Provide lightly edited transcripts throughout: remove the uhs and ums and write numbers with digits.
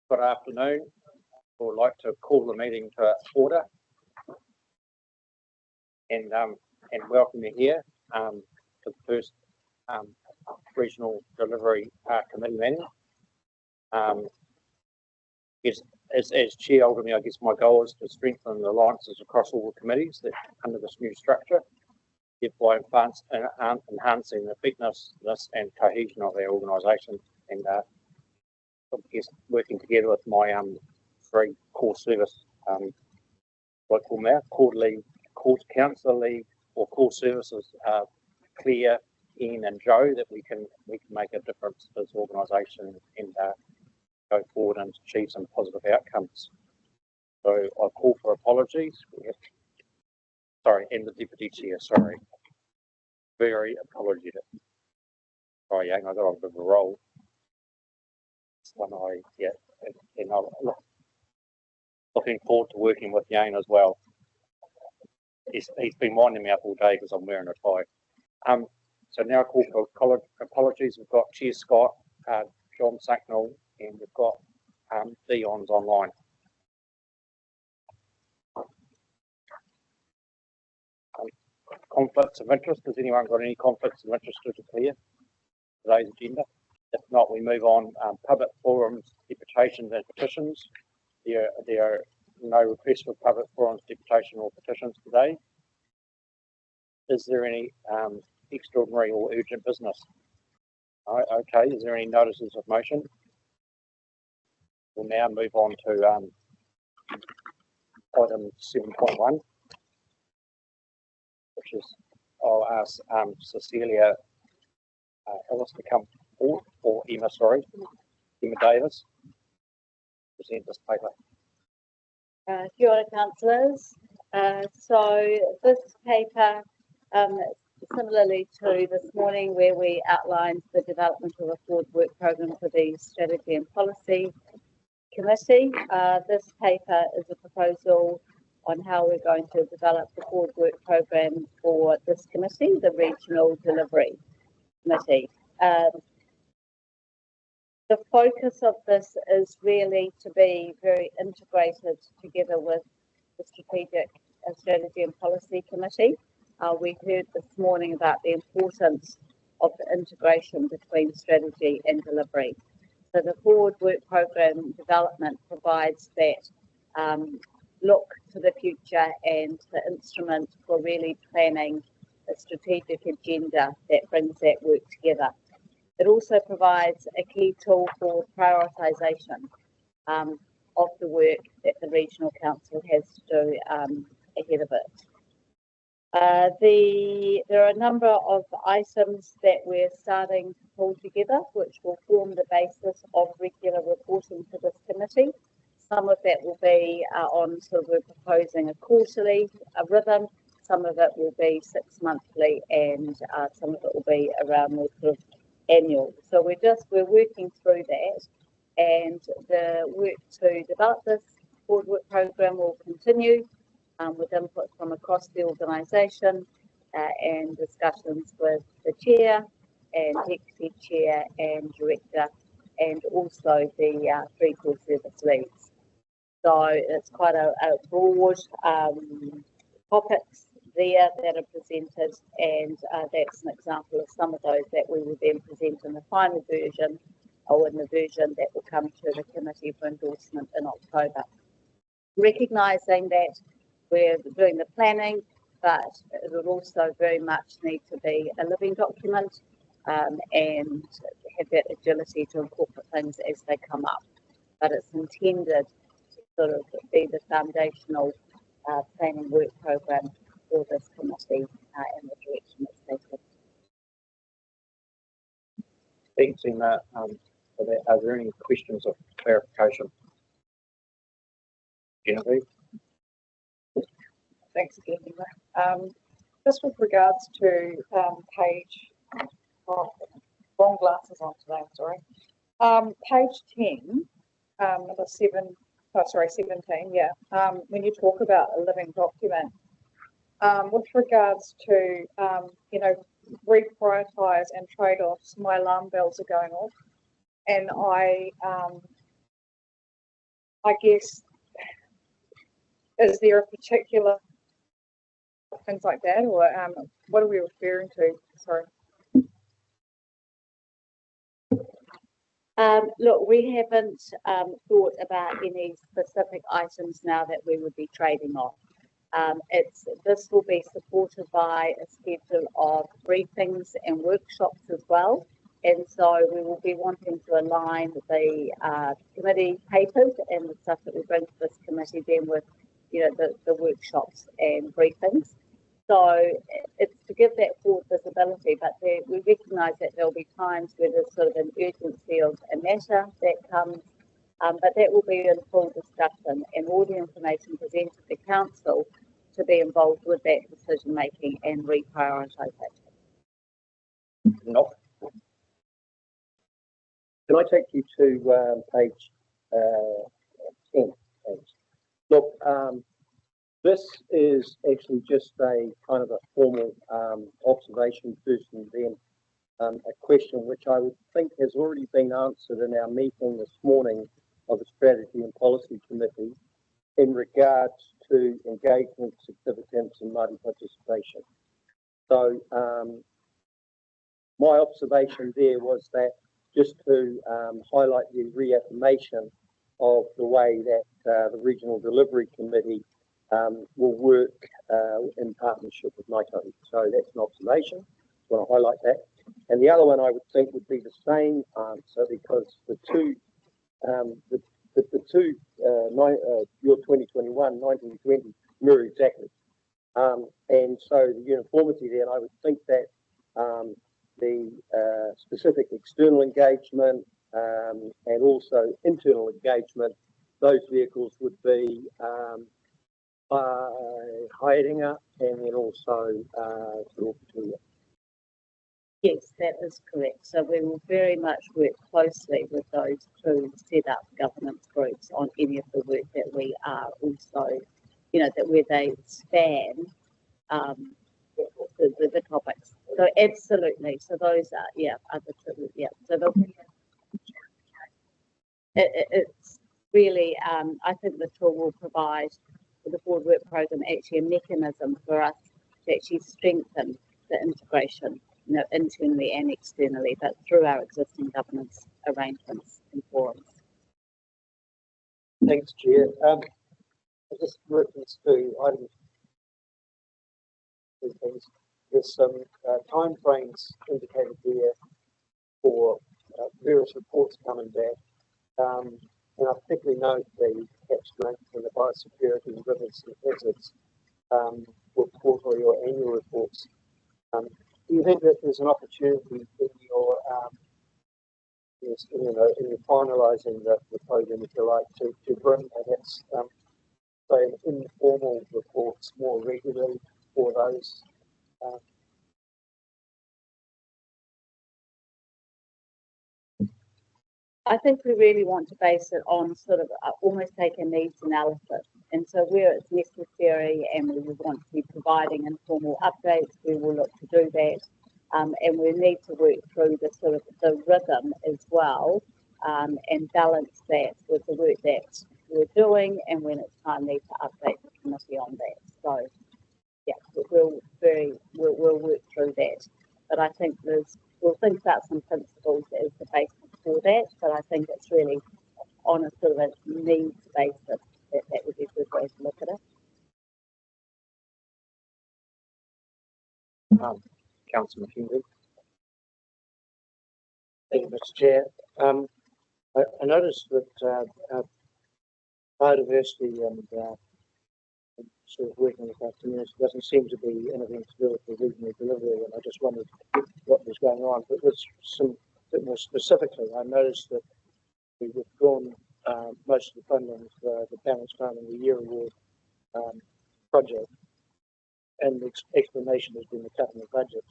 Good afternoon. I would like to call the meeting to order and welcome you here to the first Regional Delivery Committee meeting. As chair, ultimately, I guess my goal is to strengthen the alliances across all the committees that under this new structure, thereby enhancing the effectiveness and cohesion of our organisation, and I guess working together with my three core service, what I call now quarterly course counselling or core services, Claire, Ian, and Joe, that we can make a difference to this organisation and go forward and achieve some positive outcomes. So I call for apologies. And the deputy chair, very apologetic. Sorry, Yang, I got on a bit of a roll. And I'm looking forward to working with Yang as well. He's been winding me up all day because I'm wearing a tie. So now I call for apologies. We've got Chair Scott, John Sacknell, and we've got Dion's online. Conflicts of interest. Has anyone got any conflicts of interest to declare today's agenda? If not, we move on. Public forums, deputations, and petitions. There are no requests for public forums, deputation, or petitions today. Is there any extraordinary or urgent business? Okay. Is there any notices of motion? We'll now move on to item 7.1, which is I'll ask Cecilia Ellis to come forward, or Emma Davis, present this paper. Kia ora, councillors. So this paper, similarly to this morning where we outlined the development of a forward work programme for the Strategy and Policy Committee, this paper is a proposal on how we're going to develop the forward work programme for this committee, the Regional Delivery Committee. The focus of this is really to be very integrated together with the Strategy and Policy Committee. We heard this morning about the importance of the integration between strategy and delivery. So the forward work programme development provides that look to the future and the instrument for really planning a strategic agenda that brings that work together. It also provides a key tool for prioritisation of the work that the Regional Council has to do ahead of it. There are a number of items that we're starting to pull together, which will form the basis of regular reporting to this committee. Some of that will be we're proposing a quarterly rhythm. Some of it will be 6 monthly, and some of it will be around the sort of annual. So we're working through that, and the work to develop this forward work programme will continue with input from across the organisation and discussions with the chair and deputy chair and director, and also the three core service leads. So it's quite a broad topics there that are presented, and that's an example of some of those that we will then present in the final version, or in the version that will come to the committee for endorsement in October. Recognising that we're doing the planning, but it will also very much need to be a living document and have that agility to incorporate things as they come up. But it's intended to sort of be the foundational planning work programme for this committee and the direction it's taken. Thanks, Emma. Are there any questions of clarification? Genevieve? Thanks again, Emma. Just with regards to page, wrong glasses on today, I'm sorry. Page 10, number 17, yeah. When you talk about a living document, with regards to, reprioritise and trade-offs, my alarm bells are going off, and I I guess, is there a particular things like that, or what are we referring to? Sorry. Look, we haven't thought about any specific items now that we would be trading on. This will be supported by a schedule of briefings and workshops as well. And so we will be wanting to align the committee papers and the stuff that we bring to this committee then with, the workshops and briefings. So it's to give that forward visibility, but we recognise that there'll be times where there's sort of an urgency of a matter that comes, but that will be in full discussion and all the information presented to council to be involved with that decision making and reprioritisation. No. Can I take you to page 10, please? Look, this is actually just a kind of a formal observation first, and then a question which I would think has already been answered in our meeting this morning of the Strategy and Policy Committee in regards to engagement, significance and Māori participation. So my observation there was that just to highlight the reaffirmation of the way that the Regional Delivery Committee will work in partnership with Ngāi. So that's an observation. I want to highlight that. And the other one I would think would be the same answer, because the two, your 2021, 1920 mirror exactly. And so the uniformity there, and I would think that the specific external engagement and also internal engagement, those vehicles would be Haerenga and then also Karakia. Yes, that is correct. So we will very much work closely with those two set up governance groups on any of the work that we are also, that where they span the topics. So absolutely. So those are, other two, So it's really, I think the tool will provide the board work program actually a mechanism for us to actually strengthen the integration, internally and externally, but through our existing governance arrangements and forums. Thanks, Chair. I just reference to items. There's some time frames indicated here for various reports coming back. And I particularly note the catch strength and the biosecurity, rivers and hazards for quarterly or annual reports. Do you think that there's an opportunity in your in your finalising the program, if you like, to bring perhaps say informal reports more regularly for those? I think we really want to base it on sort of almost take a needs analysis. And so where it's necessary and we would want to be providing informal updates, we will look to do that. And we need to work through the sort of the rhythm as well, and balance that with the work that we're doing and when it's time need to update the committee on that. So we'll work through that. But I think we'll think about some principles as the basis for that, but I think it's really on a sort of a needs basis that would be a good way to look at it. Councillor Mihi. Thank you, Mr. Chair. I noticed that biodiversity and sort of working with our community doesn't seem to be anything to do with the regional delivery, and I just wondered what was going on. But with some bit more specifically, I noticed that we've withdrawn most of the funding for the Balanced Farming of the Year Award project, and the explanation has been the cut in the budget.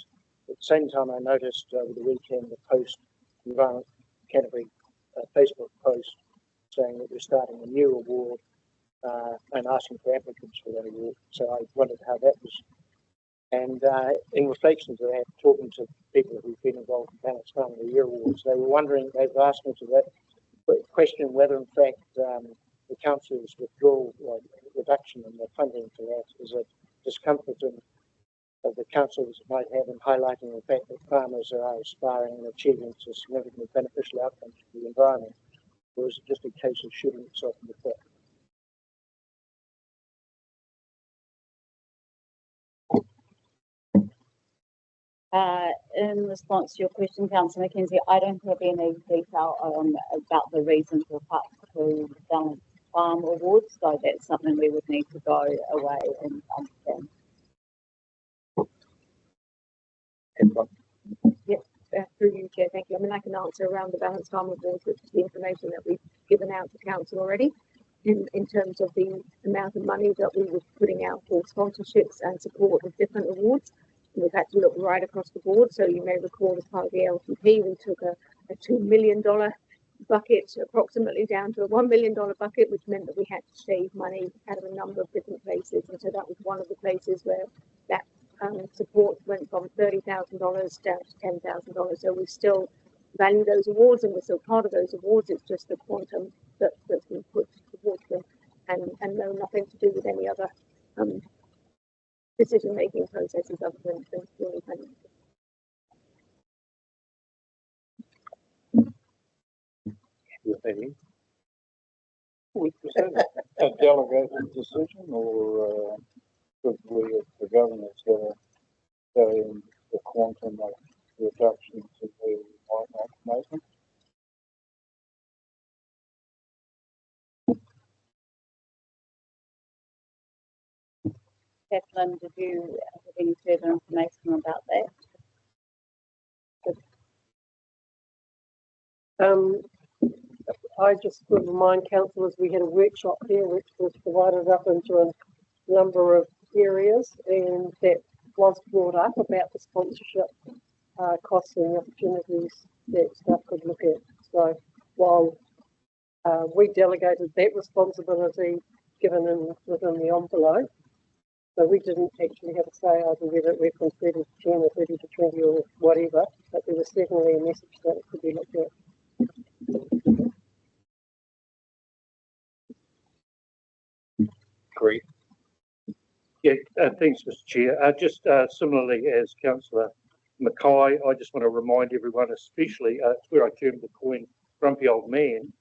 At the same time, I noticed over the weekend the Post Environment Canterbury Facebook post saying that we're starting a new award and asking for applicants for that award. So I wondered how that was. And in reflection to that, talking to people who've been involved in Balanced Farming of the Year Awards, they were wondering, they've asked me to question whether in fact the council's withdrawal or reduction in the funding to that is a discomfort that the councils might have in highlighting the fact that farmers are aspiring and achieving to significantly beneficial outcomes for the environment, or is it just a case of shooting itself in the foot? In response to your question, Councillor Mackenzie, I don't have any detail about the reasons for Whakatau Balanced Farm Awards, so that's something we would need to go away and understand. Through you, Chair, thank you. I mean, I can answer around the Balanced Farm Awards, which is the information that we've given out to council already, in terms of the amount of money that we were putting out for sponsorships and support of different awards. We've had to look right across the board. So you may recall, as part of the LTP, we took a $2 million bucket approximately down to a $1 million bucket, which meant that we had to save money out of a number of different places. And so that was one of the places where that support went from $30,000 down to $10,000. So we still value those awards, and we're still part of those awards. It's just the quantum that's been put towards them, and no, nothing to do with any other decision-making processes other than purely financial. Was that a delegated decision, or could we, as the governors, have a say in the quantum of reductions that we might not make them? Kathleen, did you have any further information about that? I just would remind councillors we had a workshop there which was divided up into a number of areas, and that was brought up about the sponsorship costs and the opportunities that staff could look at. So while we delegated that responsibility given within the envelope, so we didn't actually have a say over whether it went from 30 to 10 or 30 to 20 or whatever, but there was certainly a message that it could be looked at. Great. Yeah, thanks, Mr. Chair. Just similarly as Councillor Mackay, I just want to remind everyone, especially it's where I termed the coin grumpy old man,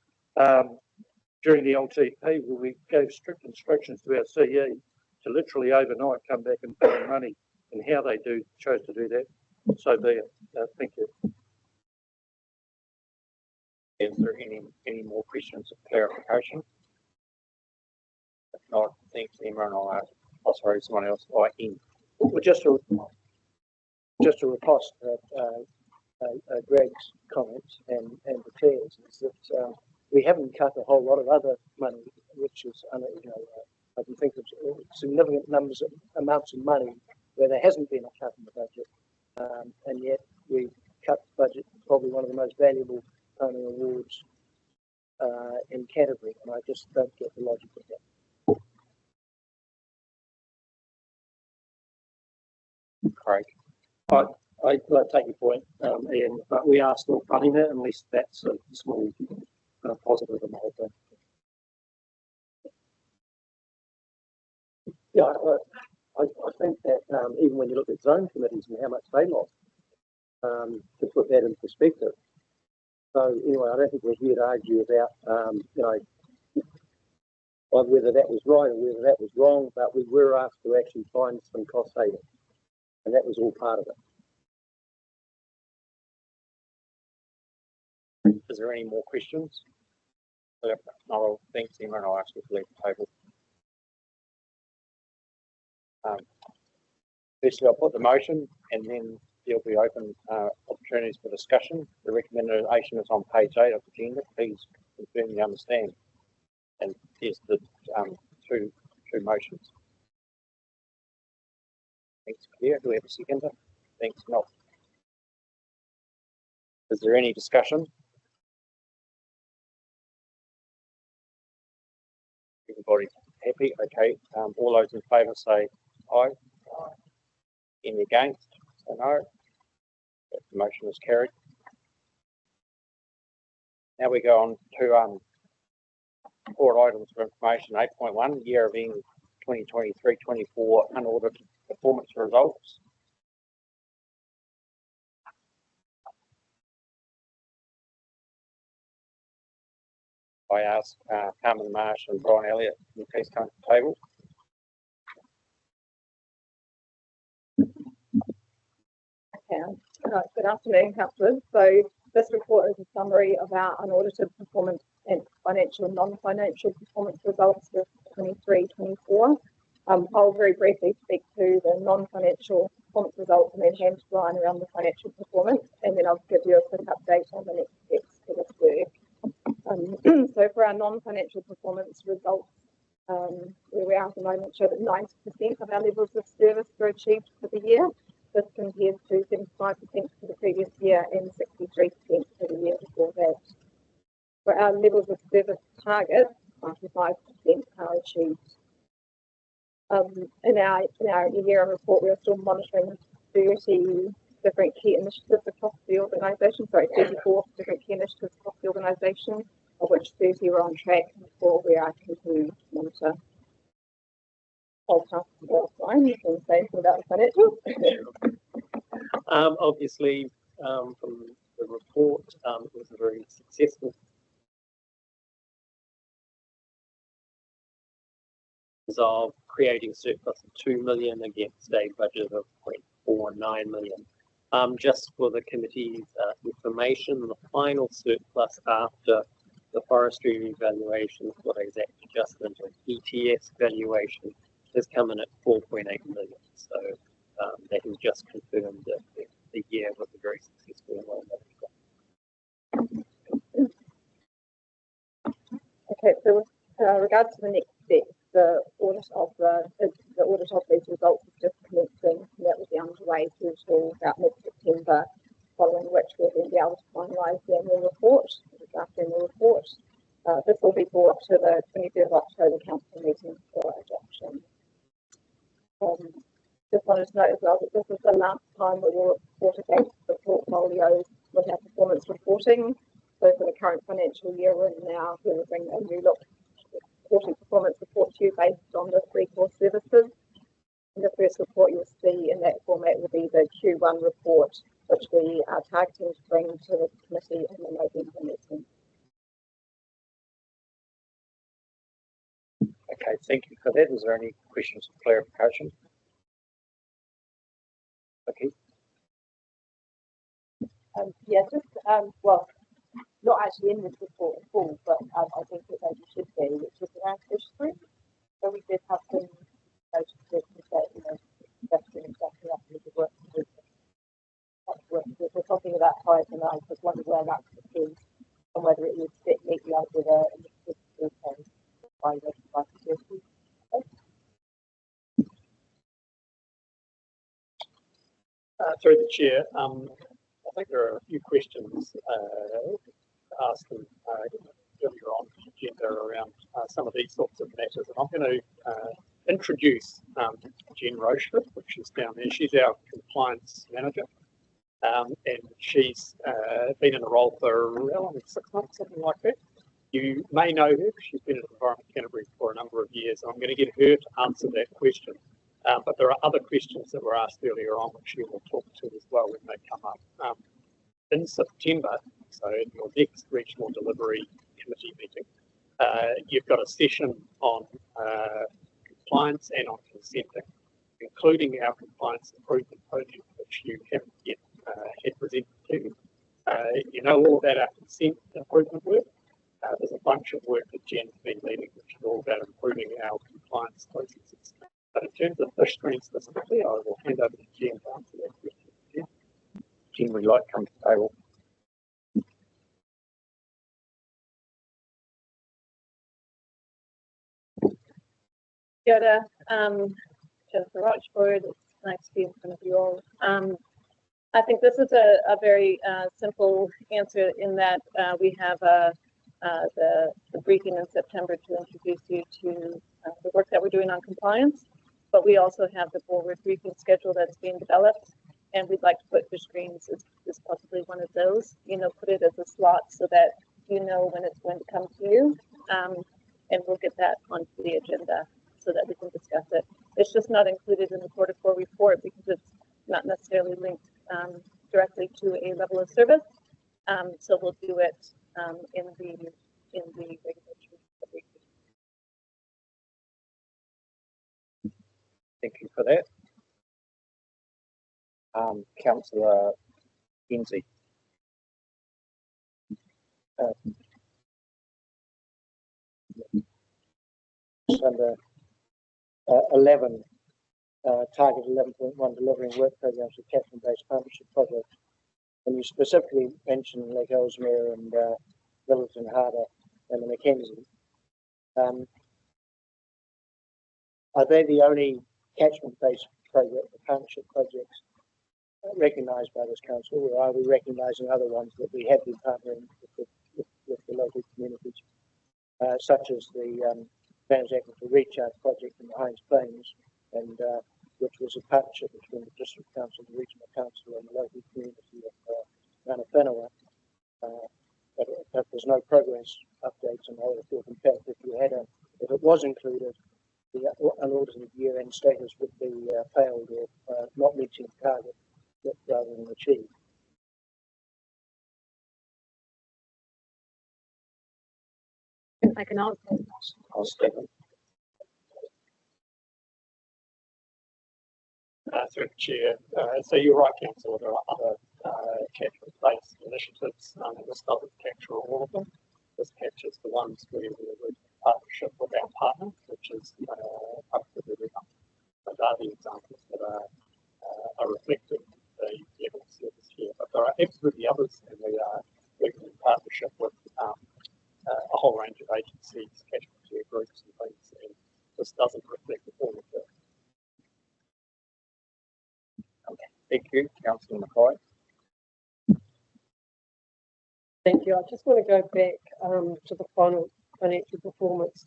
during the LTP, where we gave strict instructions to our CE to literally overnight come back and pay money, and how they chose to do that. So there, thank you. Is there any more questions of clarification? If not, thanks, Emma, and I'll ask. Oh, sorry, someone else. Oh, Ian. Well, just to riposte Greg's comments and Claire's, is that we haven't cut a whole lot of other money, which is, I can think of significant amounts of money where there hasn't been a cut in the budget, and yet we cut the budget, probably one of the most valuable Tony Awards in Canterbury, and I just don't get the logic of that. Craig. I take your point, Ian, but we are still funding it unless that's a small positive in the whole thing. Yeah, I think that even when you look at zone committees and how much they lost, to put that in perspective. So anyway, I don't think we're here to argue about whether that was right or whether that was wrong, but we were asked to actually find some cost savings, and that was all part of it. Is there any more questions? No, thanks, Emma, and I'll ask you to leave the table. Firstly, I'll put the motion, and then there'll be open opportunities for discussion. The recommendation is on page 8 of the agenda. Please confirm you understand. And there's the two motions. Thanks, Claire. Do we have a seconder? Thanks, Mel. Is there any discussion? Everybody happy? Okay. All those in favour say aye. Any against? Say no. The motion is carried. Now we go on to report items of information. 8.1, year of end 2023-24 unaudited performance results. I ask Carmen Marsh and Brian Elliott, can you please come to the table? Good afternoon, councillors. So this report is a summary of our unaudited performance and financial and non-financial performance results for 23-24. I'll very briefly speak to the non-financial performance results and then hand to Brian around the financial performance, and then I'll give you a quick update on the next steps for this work. So for our non-financial performance results, where we are at the moment, show that 90% of our levels of service were achieved for the year. This compares to 75% for the previous year and 63% for the year before that. For our levels of service target, 95% are achieved. In our year report, we are still monitoring 30 different key initiatives across the organisation, 34 different key initiatives across the organisation, of which 30 are on track for we are continuing to monitor. I'll pass it to Brian, you can say something about the financials. Obviously, from the report, it was a very successful of creating surplus of 2 million against a budget of 0.49 million. Just for the committee's information, the final surplus after the forestry revaluation, what is that adjustment of ETS valuation, has come in at 4.8 million. So that has just confirmed that the year was a very successful one. Okay, so with regards to the next step, the audit of these results is just commencing, and that will be underway through till about mid-September, following which we'll then be able to finalise the annual report, the draft annual report. This will be brought to the 23rd of October council meeting for adoption. Just wanted to note as well that this is the last time we will report against the portfolios with our performance reporting. So for the current financial year, we're now going to bring a new look reporting performance report to you based on the 3 core services. And the first report you'll see in that format will be the Q1 report, which we are targeting to bring to the committee in the November meeting. Okay, thank you for that. Is there any questions or clarification? Okay. Yeah, just well, not actually in this report at all, but I think that maybe should be, which is around history. So we did have some notices that, you know, investing exactly up with the work we're talking about prior tonight. I just wondered where that is and whether it would fit neatly up with a by security. Through the chair, I think there are a few questions asked earlier on the agenda around some of these sorts of matters, and I'm going to introduce Jen Rochefort, which is down there. She's our compliance manager, and she's been in the role for around 6 months, something like that. You may know her because she's been at Environment Canterbury for a number of years. I'm going to get her to answer that question. But there are other questions that were asked earlier on, which she will talk to as well when they come up. In September, so in your next Regional Delivery Committee meeting, you've got a session on compliance and on consenting, including our compliance improvement project, which you haven't yet had presented to you. You know all about our consent improvement work. There's a bunch of work that Jen's been leading, which is all about improving our compliance processes. But in terms of fish screens specifically, I will hand over to Jen to answer that question. Jen, would you like to come to the table? Kia ora, Jennifer Rochefort. It's nice to be in front of you all. I think this is a very simple answer in that we have the briefing in September to introduce you to the work that we're doing on compliance, but we also have the forward briefing schedule that's being developed, and we'd like to put fish screens as possibly one of those, you know, put it as a slot so that you know when it's going to come to you. and we'll get that onto the agenda so that we can discuss it. It's just not included in the quarter four report because it's not necessarily linked directly to a level of service. So we'll do it in the regulatory. Thank you for that. Councillor Kinsey. Under 11, target 11.1, delivering work programs with catchment-based partnership projects. And you specifically mentioned Lake Ellesmere and Littleton Harbour and the Mackenzie. Are they the only catchment-based partnership projects recognised by this council, or are we recognising other ones that we have been partnering with the local communities, such as the Transact-to Recharge project in the Hines Plains, and which was a partnership between the District Council, the Regional Council, and the local community of Ranawhenua. But there's no progress updates, and I would have thought, in fact, if it was included, the unaudited year-end status would be failed or not reaching target rather than achieved. I can answer. I'll step in. Through the chair. So you're right, Council, there are other catchment-based initiatives. This doesn't capture all of them. This captures the ones where we're in partnership with our partner, which is up to the river. Those are the examples that are reflected in the level of service here. But there are absolutely others, and we are working in partnership with a whole range of agencies, catchment care groups and things, and this doesn't reflect all of them. Okay, thank you, Councillor Mackay. Thank you. I just want to go back to the final financial performance,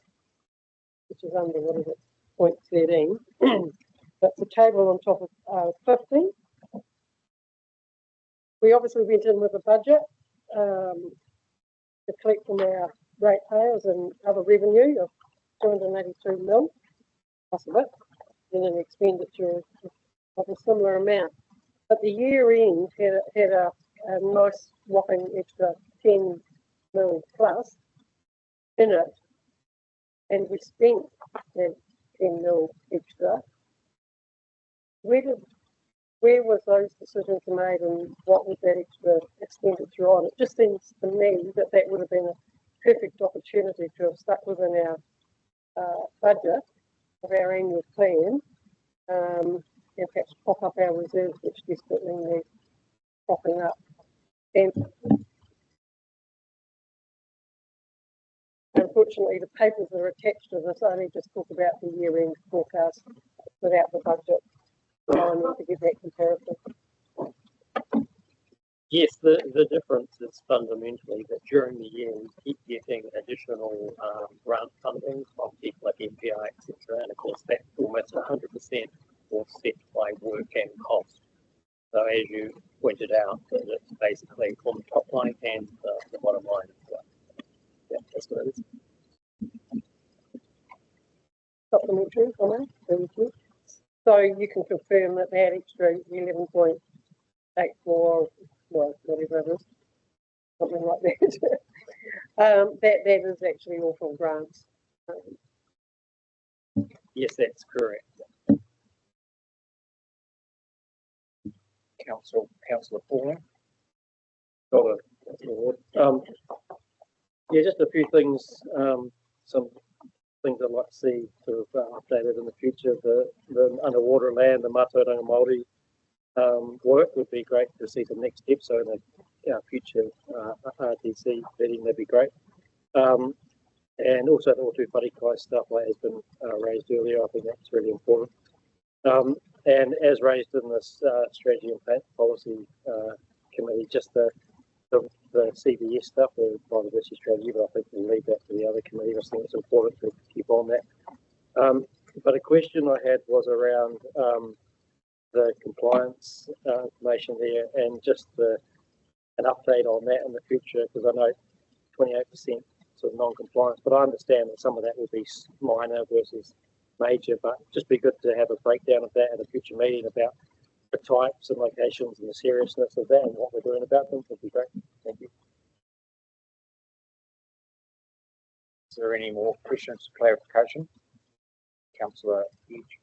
which is under, what is it, point 13. That's a table on top of 15. We obviously went in with a budget to collect from our ratepayers and other revenue of 282 mil, plus a bit, and an expenditure of a similar amount. But the year end had a nice whopping extra 10 mil plus in it, and we spent that 10 mil extra. Where was those decisions made, and what was that extra expenditure on? It just seems to me that that would have been a perfect opportunity to have stuck within our budget of our annual plan, and perhaps pop up our reserves, which desperately need popping up. And unfortunately, the papers that are attached to this only just talk about the year-end forecast without the budget. So I need to give that comparison. Yes, the difference is fundamentally that during the year we keep getting additional grant funding from people like MPI, etc. And of course, that's almost 100% offset by work and cost. So as you pointed out, it's basically from the top line and the bottom line as well. Yeah, that's what it is. Supplementary comment, thank you. So you can confirm that that extra 11.84, well, whatever it is, something like that, that is actually all from grants. Yes, that's correct. Councillor Pauling. Yeah, just a few things, some things I'd like to see sort of updated in the future. The underwater land, the Mātauranga Māori work would be great to see some next steps. So in the future RTC vetting, that'd be great. And also the Otu Wharikai stuff like has been raised earlier. I think that's really important. And as raised in this strategy and policy committee, just the CBS stuff, the biodiversity strategy, but I think we'll leave that to the other committee. I think it's important to keep on that. But a question I had was around the compliance information there, and just an update on that in the future, because I know 28% sort of non-compliance, but I understand that some of that will be minor versus major, but just be good to have a breakdown of that at a future meeting about the types and locations and the seriousness of that and what we're doing about them would be great. Thank you. Is there any more questions or clarification? Councillor Edge.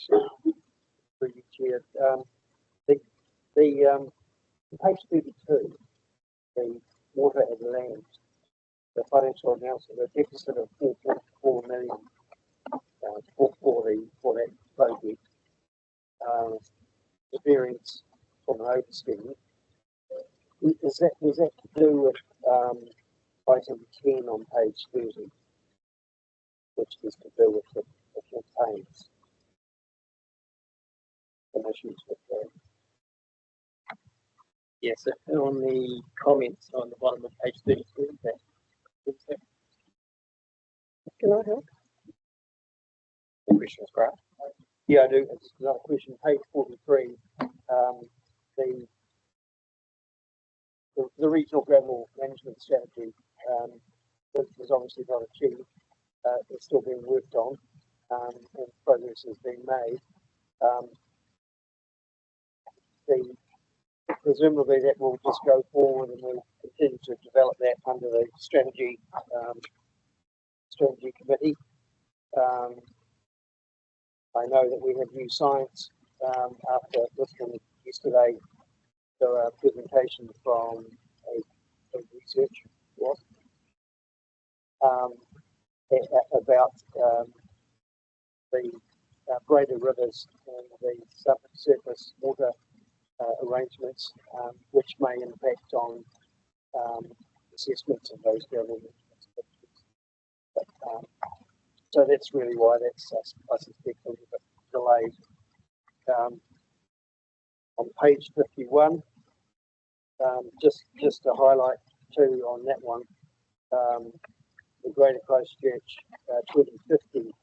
Through you, Chair. The page 32, the water and land, the financial announcement, the deficit of 4.4 million for that project. The variance from an overspending. Is that to do with item 10 on page 30, which is to do with the campaigns and issues with that? Yes, on the comments on the bottom of page 33, Can I help? The question is great. Yeah, I do. It's another question. Page 43. The regional gravel management strategy was obviously not achieved. It's still being worked on, and progress is being made. Presumably that will just go forward, and we'll continue to develop that under the strategy committee. I know that we have new science after listening yesterday to a presentation from a research about the greater rivers and the subsurface water arrangements, which may impact on assessments of those gravel. So that's really why that's, I suspect, a little bit delayed. On page 51, just to highlight too on that one, the Greater Christchurch 2050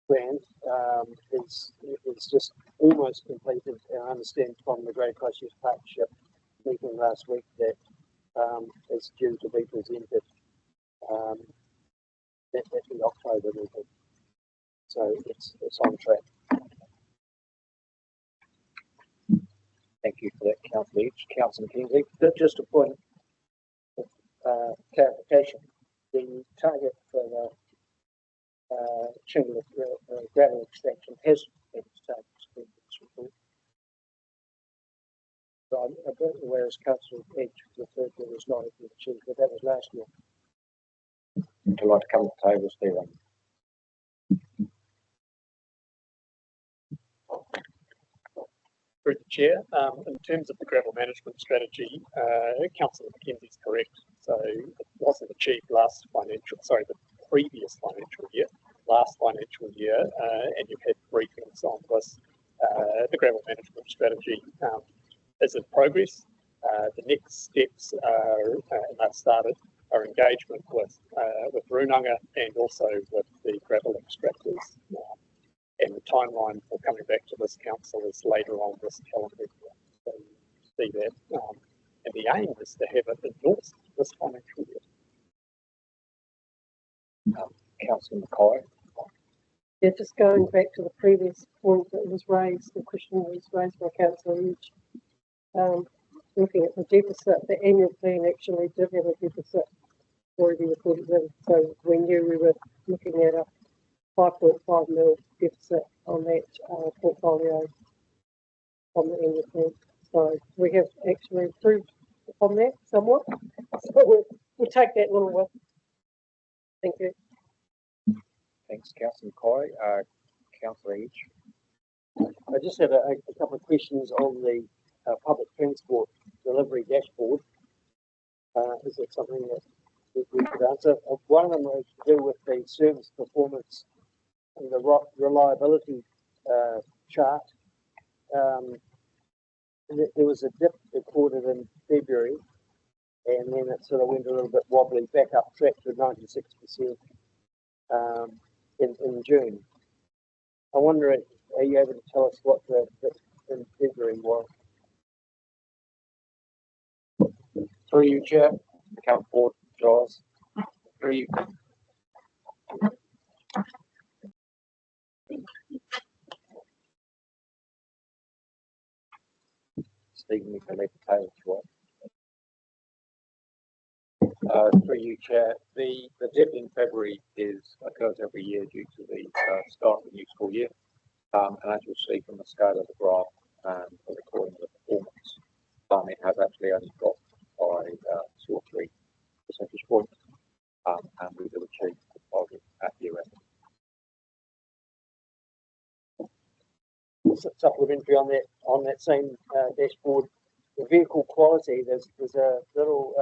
plan is just almost completed. And I understand from the Greater Christchurch Partnership meeting last week that it's due to be presented at the October meeting. So it's on track. Thank you for that, Councillor Edge. Councillor Mackenzie. Just a point of clarification. The target for the shingle gravel extraction has been established in this report. So I don't know where Councillor Edge referred to as not achieved, but that was last year. Would you like to come to the table, Stephen? Through the chair, in terms of the gravel management strategy, Councillor Mackenzie is correct. So it wasn't achieved the previous financial year, and you've had briefings on this. The gravel management strategy is in progress. The next steps are, and they've started, our engagement with Runanga and also with the gravel extractors. And the timeline for coming back to this council is later on this calendar year. So you see that. And the aim is to have it endorsed this financial year. Councillor Mackay. Yeah, just going back to the previous point that was raised, the question was raised by Councillor Edge. Looking at the deficit, the annual plan actually did have a deficit already recorded in. So we knew we were looking at a 5.5 mil deficit on that portfolio on the annual plan. So we have actually improved on that somewhat. So we'll take that little one. Thank you. Thanks, Councillor Mackay. Councillor Edge. I just have a couple of questions on the public transport delivery dashboard. Is it something that we could answer? One of them has to do with the service performance and the reliability chart. There was a dip recorded in February, and then it sort of went a little bit wobbly back up track to 96% in June. I wonder, are you able to tell us what the in February was? Through you, Chair, account board, Giles. Through you. Stephen, you can leave the page, what? Through you, Chair. The dip in February occurs every year due to the start of the new school year. And as you'll see from the scale of the graph and the recording of the performance, it has actually only dropped by 2 or 3 percentage points, and we will achieve the target at year end. Supplementary on that same dashboard, the vehicle quality. There's a little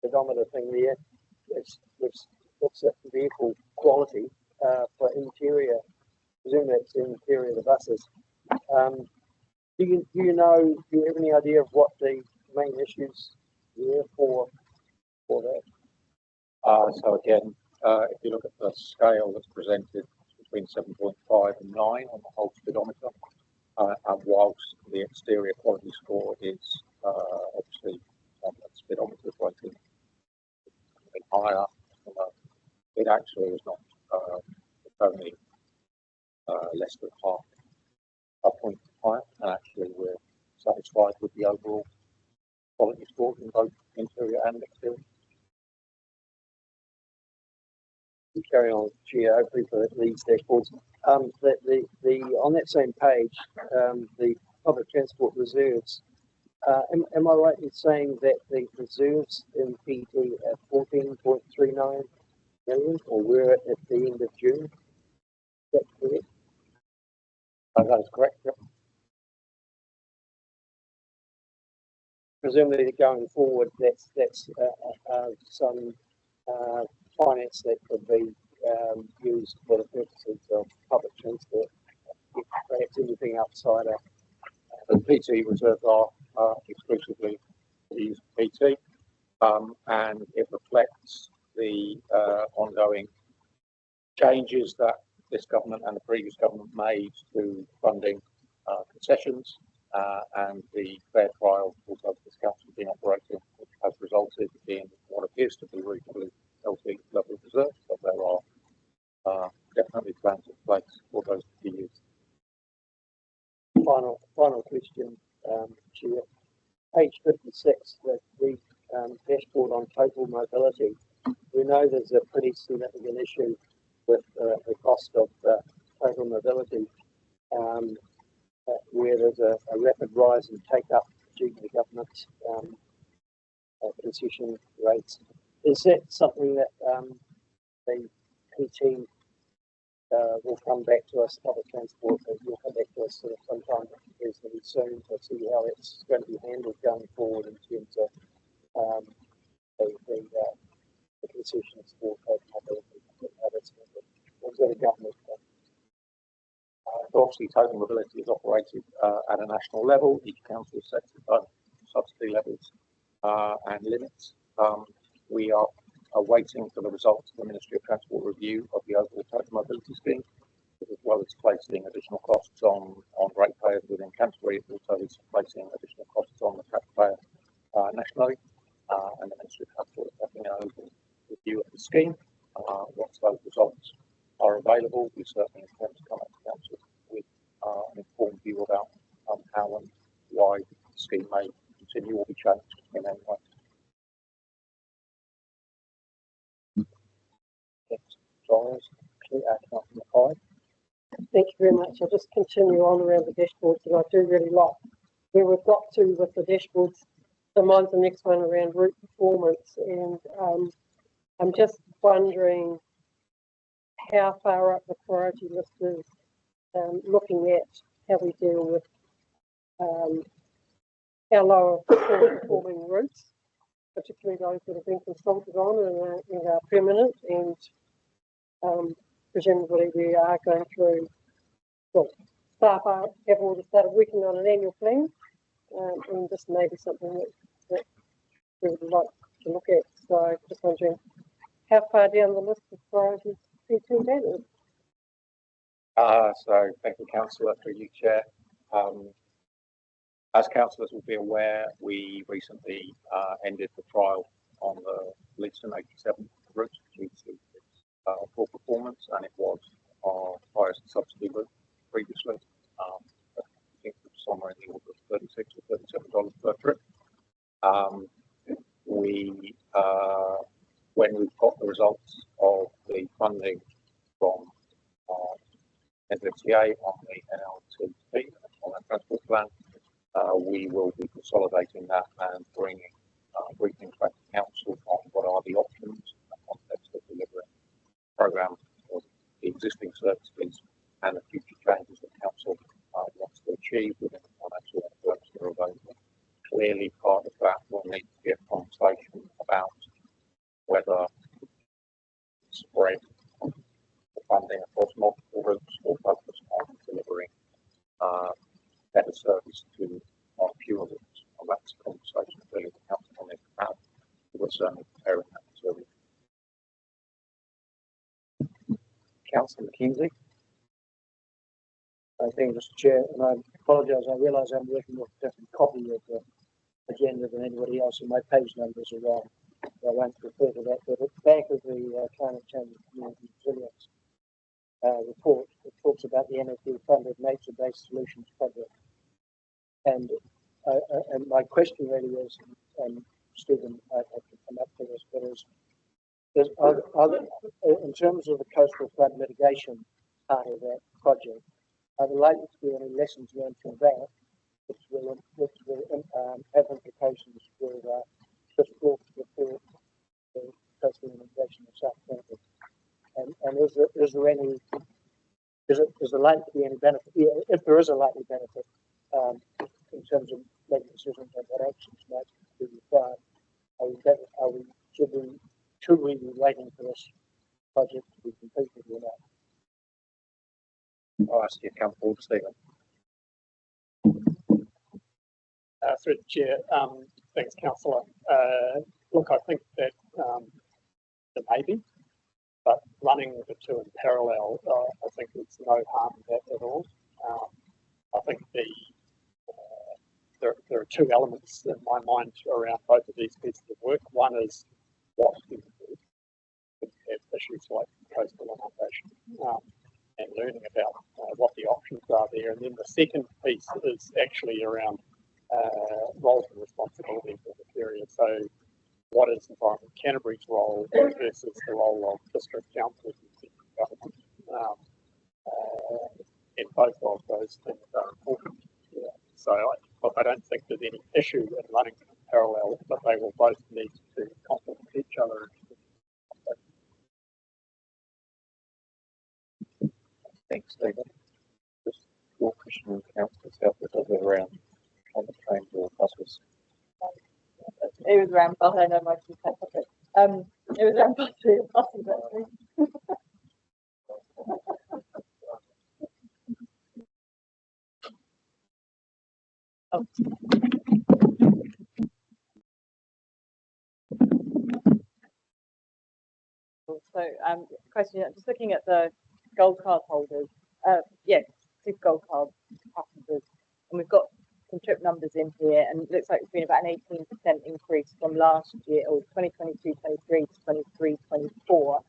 pedometer thing there. Which looks at vehicle quality for interior. I presume that's the interior of the buses. Do you have any idea of what the main issues were for that? So again, if you look at the scale that's presented between 7.5 and 9 on the whole speedometer, and whilst the exterior quality score is obviously on the speedometer rating higher, it actually is not. It's only less than half a point higher, and actually we're satisfied with the overall quality scores in both interior and exterior. Carry on, Chair. Hopefully for these dashboards. On that same page, the public transport reserves. Am I right in saying that the reserves in PT are 14.39 million, or were at the end of June? Is that correct? That is correct. Yep. Presumably, going forward, that's some finance that could be used for the purposes of public transport. Perhaps anything outside of The PT reserves are exclusively used PT, and it reflects the ongoing changes that this government and the previous government made to funding concessions and the fair trial also this council has been operating, which has resulted in what appears to be reasonably healthy level of reserves, but there are definitely plans in place for those to be used. final question, Chair. Page 56, the dashboard on total mobility. We know there's a pretty significant issue with the cost of total mobility, where there's a rapid rise in take-up due to the government's concession rates. Is that something that the PT will come back to us, public transport, will come back to us sort of sometime reasonably soon to see how it's going to be handled going forward in terms of the concessions for total mobility? What's that a government? Obviously, total mobility is operated at a national level. Each council sets its own subsidy levels and limits. We are awaiting for the results of the Ministry of Transport review of the overall total mobility scheme, as well as placing additional costs on ratepayers within Canterbury. It also is placing additional costs on the taxpayer nationally, and the Ministry of Transport is having an overall review of the scheme. Once those results are available, we certainly intend to come up to council with an informed view about how and why the scheme may continue or be changed in any way. Thank you very much. I'll just continue on around the dashboards that I do really like. Where we've got to with the dashboards, so mine's the next one around route performance, and I'm just wondering how far up the priority list is, looking at how we deal with our lower performing routes, particularly those that have been consulted on and are permanent, and presumably we are going through, well, staff have already started working on an annual plan, and this may be something that we would like to look at. So just wondering how far down the list of priorities that is. So thank you, Councillor, through you, Chair. As councillors will be aware, we recently ended the trial on the Leedston 87 route due to its poor performance, and it was our highest subsidy route previously. I think it was somewhere in the order of $36 or $37 per trip. When we've got the results of the funding from NZTA on the NLTP, on the transport plan, we will be consolidating that and bringing briefings back to council on what are the options in the context of delivering the programme or the existing services and the future changes that council wants to achieve within the financial envelopes that are available. Clearly, part of that will need to be a conversation about whether spread the funding across multiple routes or focus on delivering better service to our fewer routes. And that's a conversation clearly the council will need to have. We're certainly preparing that service. Councillor McKenzie. Thank you, Mr. Chair, and I apologise. I realise I'm working off a different copy of the agenda than anybody else, and my page numbers are wrong. So I won't refer to that. But at the back of the Climate Change and Community Resilience report, it talks about the NFU-funded nature-based solutions project. And my question really is, and Stephen, I can come up to this, but in terms of the coastal flood mitigation part of that project, are there likely to be any lessons learned from that, which will have implications for fiscal support for coastal integration of South Atlantic? And is there likely to be any benefit? Yeah, if there is a likely benefit, in terms of making decisions on what actions might be required, should we be waiting for this project to be completed or not? I'll ask you to come forward, Stephen. Through the chair, thanks, councillor. Look, I think that there may be, but running the two in parallel, I think there's no harm in that at all. I think there are two elements in my mind around both of these pieces of work. One is what we can do with issues like coastal inundation and learning about what the options are there. And then the second piece is actually around roles and responsibilities in this area. So what is Environment Canterbury's role versus the role of district councils and central government? And both of those things are important. Yeah. So I don't think there's any issue in running them in parallel, but they will both need to complement each other. Thanks, Stephen. Just your question on councillors help with other around on the trains or buses. It was around bus. I know my two types of it. It was around buses actually. Oh. So, question, just looking at the gold card holders, super gold card passengers, and we've got some trip numbers in here, and it looks like it's been about an 18% increase from last year, or 2022-23 to 23-24.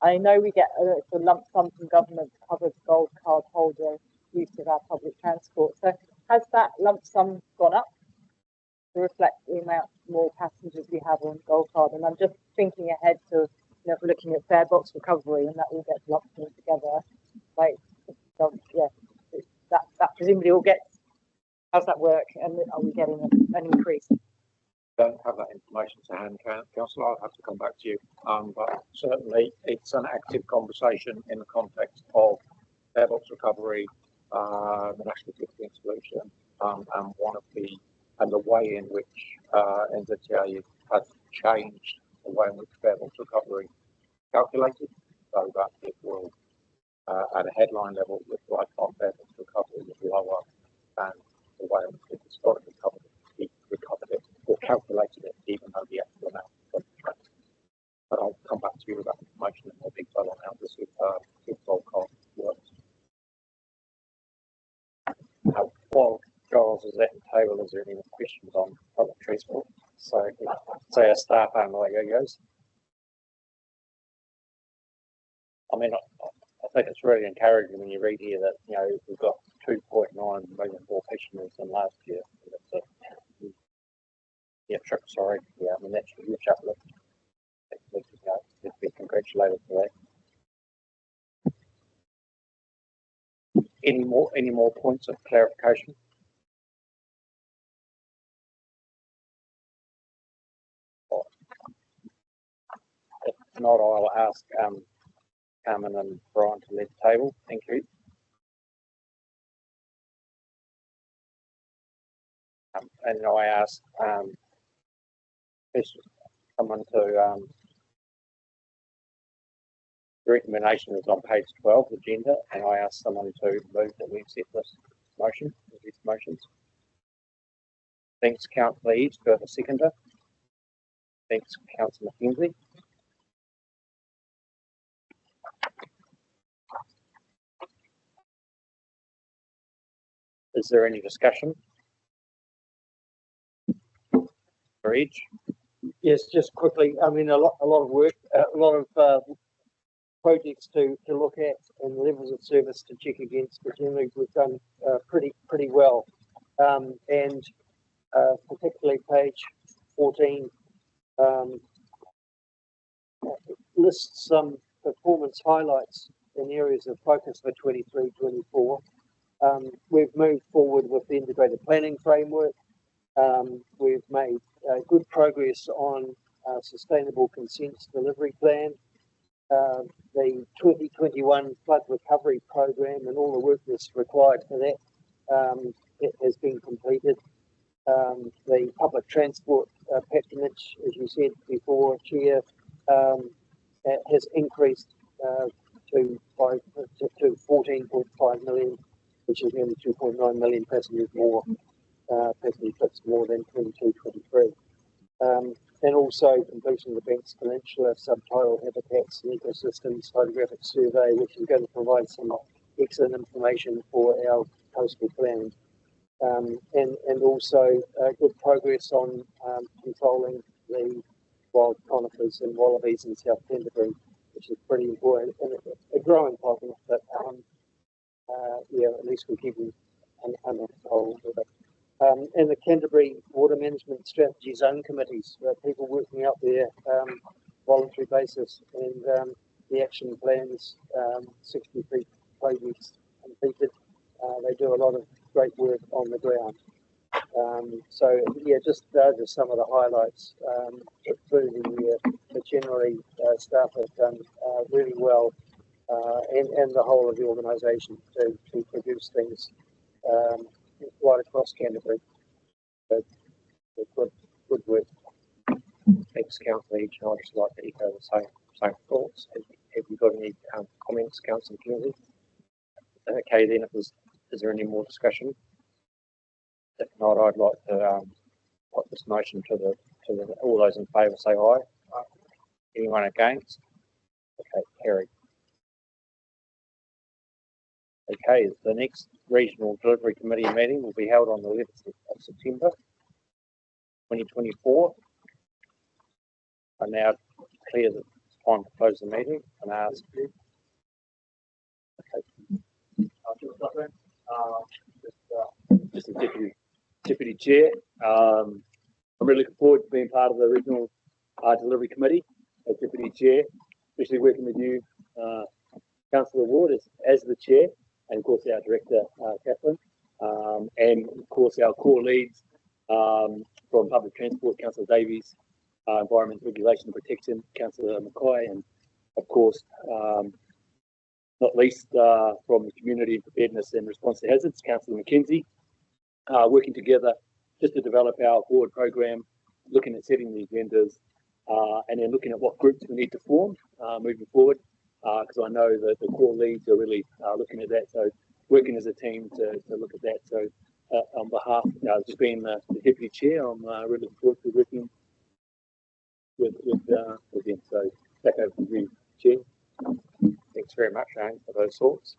I know we get a lump sum from government to cover the gold card holder use of our public transport. So has that lump sum gone up to reflect the amount more passengers we have on gold card? And I'm just thinking ahead to, if we're looking at fare box recovery and that all gets lumped in together, like, that presumably all gets. How's that work? And are we getting an increase? Don't have that information to hand, councillor. I'll have to come back to you. But certainly it's an active conversation in the context of fare box recovery, the national ticketing solution, and the way in which NZTA has changed the way in which fare box recovery is calculated, so that it will, at a headline level, look like our fare box recovery is lower than the way in which it historically recovered it or calculated it, even though the actual amount was tracked. But I'll come back to you with that information in more detail on how this gold card works. Well, Giles is at the table. Is there any questions on public transport? So, say our staff aren't like yo-yos. I mean, I think it's really encouraging when you read here that, you know, we've got 2.9 million more passengers than last year. That's a, yeah, sorry. Yeah, I mean, that's a huge uplift. We should be congratulated for that. Any more points of clarification? If not, I'll ask Carmen and Brian to lead the table. Thank you. And I ask someone to the recommendation is on page 12, the agenda, and I ask someone to move that we accept this motion, these motions. Thanks, Councillor Eads, for the seconder. Thanks, Councillor McKenzie. Is there any discussion? For each? Yes, just quickly. I mean, a lot of work, a lot of projects to look at and levels of service to check against. But generally, we've done pretty well, and particularly page 14 lists some performance highlights in areas of focus for 23-24. We've moved forward with the integrated planning framework. We've made good progress on sustainable consents delivery plan. The 2021 flood recovery program and all the work that's required for that it has been completed. The public transport patronage, as you said before, Chair, has increased to 14.5 million, which is nearly 2.9 million passengers more, passenger trips more than 22-23. And also completing the Banks Peninsula subtidal habitats and ecosystems photographic survey, which is going to provide some excellent information for our coastal planning. And also good progress on controlling the wild conifers and wallabies in South Canterbury, which is pretty important, and a growing problem, but yeah, at least we're keeping under control with it. And the Canterbury Water Management Strategy Zone Committees, people working out there voluntary basis, and the action plans, 63 projects completed. They do a lot of great work on the ground. So yeah, just those are some of the highlights through the year. But generally, staff have done really well, and the whole of the organisation to produce things right across Canterbury. So good work. Thanks, Councillor Each. I'd just like to echo the same thoughts. Have you got any comments, Councillor Kennedy? Okay, then is there any more discussion? If not, I'd like to put this motion to the all those in favour say aye. Anyone against? Okay, carried. Okay, the next Regional Delivery Committee meeting will be held on the 11th of September 2024. I now declare that it's time to close the meeting and ask you. Okay. Just a deputy chair. I'm really looking forward to being part of the Regional Delivery Committee as deputy chair, especially working with you, Councillor Ward, as the chair, and of course our director, Kathleen, and of course our core leads from public transport, Councillor Davies, environment regulation and protection, Councillor Mackay, and of course, not least from the community preparedness and response to hazards, Councillor McKenzie, working together just to develop our board program, looking at setting the agendas, and then looking at what groups we need to form moving forward, because I know that the core leads are really looking at that. So working as a team to look at that. So on behalf, just being the deputy chair, I'm really looking forward to working with him. So back over to you, Chair. Thanks very much, Shane, for those thoughts.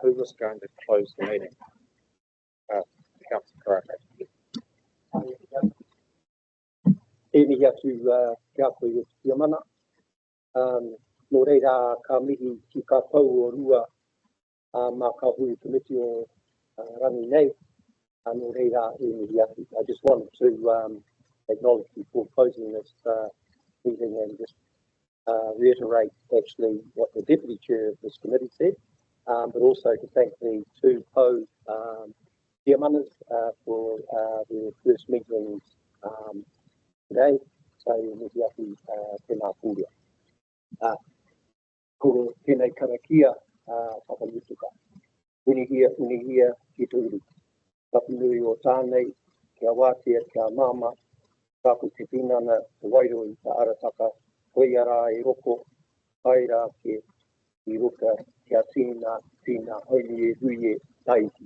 Who was going to close the meeting? Karaka. E mihi atu kia koe o te kia mana. No reira ka mihi ki ka tau o rua mā ka hui committee o rangi nei. No reira e mihi atu. I just wanted to acknowledge before closing this meeting and just reiterate actually what the Deputy Chair of this committee said, but also to thank the two chairmanas for their first meetings today. So, mihi atu tēnā pūrea. Ko tēnei karakia whakamutuka. Unihia ki te uru. Kapi nui o tānei, kia wātea, kia māma, kāku te tinana, te wairoi, te arataka, koe ara e roko, haira ke i roka, kia tīna, hauni e hui e taiti.